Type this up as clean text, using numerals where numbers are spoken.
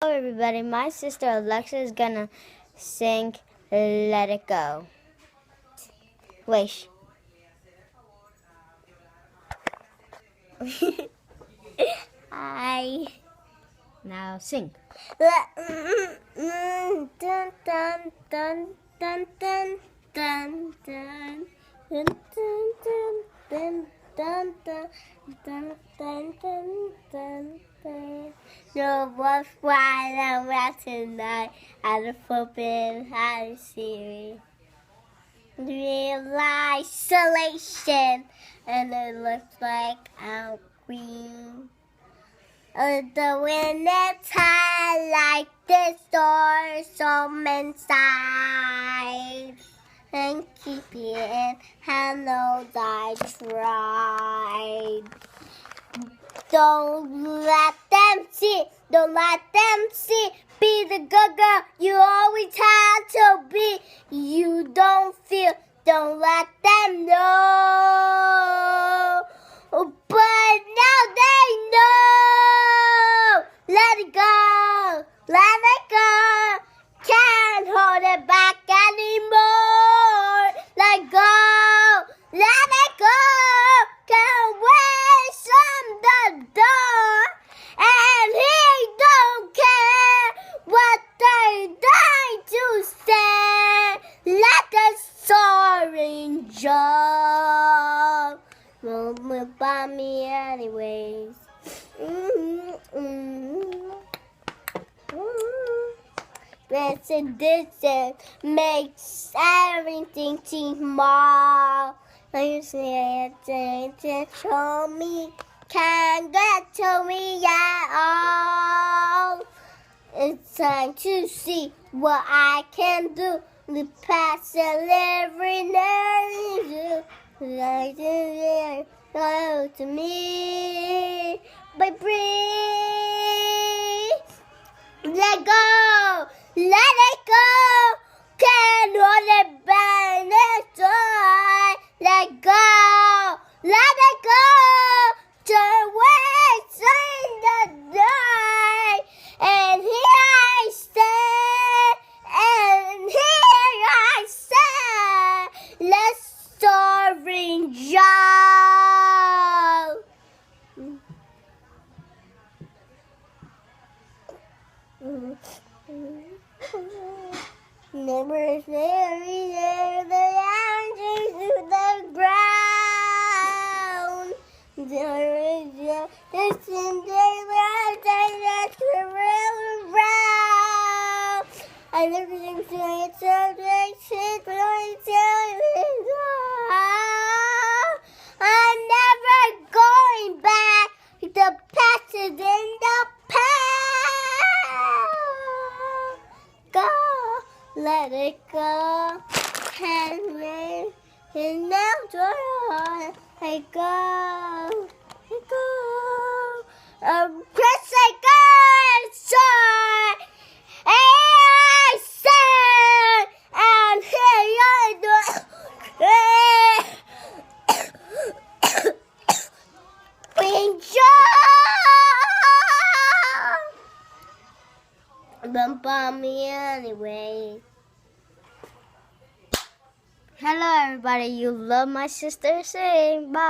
Hello everybody, my sister Alexa is gonna sing Let It Go. Wish. Hi. Now sing. Dun dun dun dun dun dun dun dun dun dun dun dun dun dun dun. No one's wide around tonight at the forbidden high series. Real isolation, and it looks like I'm green. The winter time, like the storm inside, and keep it. I know I tried. Don't let them see. Don't let them see. Be the good girl you always had to be. You don't feel. Don't let them know. But now they know. Let it go. Let it go. Can't hold it back anymore. Let go. Let it go. Can't wait from the door. And he don't care what they try to say. Let the soaring jump. Won't by me anyways. This and distance makes everything seem small. You say it show me, can't get to me at all. It's time to see what I can do. The past and every day, like to go to me, but breathe. Let go, let it go. Can't hold it back. Let go, let it go. Turn away in the night, and here I stand, and here I stand. Let's soaring jump. Never there, the answers to the ground. There is this in the that's around. And everything's going so great, I'm never going back. The past is in the past. Go, let it go. Can't wait. And now joy. I go. Chris, I go. Sorry. I said, and here I do. Don't bomb me anyway. Hello everybody, you love my sister, sing bye.